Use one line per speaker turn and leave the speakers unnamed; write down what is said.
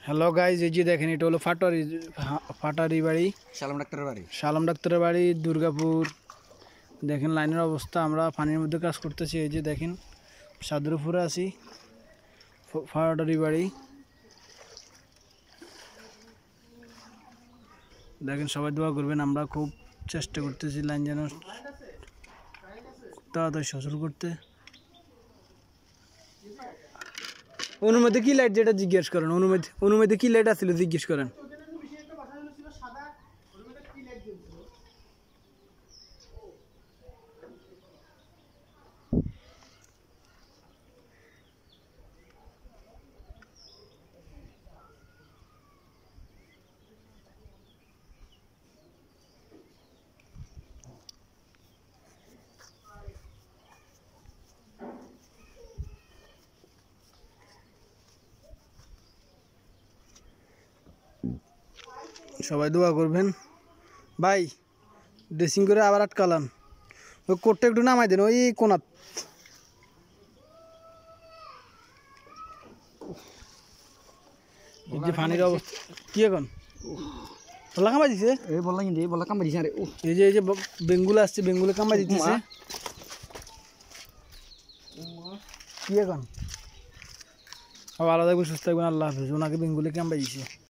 Hello guys, এই যে দেখেন এটা হলো ফাটারি বাড়ি, শালম ডাক্তারের বাড়ি, দুর্গাপুর। দেখেন লাইনের অবস্থা, আমরা পানির মধ্যে কাজ করতেছি। এই যে দেখেন সাদের উপরে আছি, ফাটারি বাড়ি। দেখেন সবাই দোয়া করবেন, আমরা খুব চেষ্টা করতেছি লাইন যেন তাড়াতাড়ি সচল করতে। অনুমতি কি লাইট যেটা জিজ্ঞেস করেন, অনুমতি কি লাইট আছিল জিজ্ঞেস করেন। সবাই দোয়া করবেন ভাই। ড্রেসিং করে আবার আটকালাম, ওই কোটটা একটু নামাই দেন ওই কোনাত। এই যে পানির অবস্থা কি এখন বলা কামাই দিছে, এই যে বেঙ্গুল আসছে, বেঙ্গুলে কামাই দিতেছে কি এখন। আলাদা থাকবেন, সুস্থ থাকবেন, আল্লাহ হাফেজ। ওনাকে বেঙ্গুলে কামাই দিছে।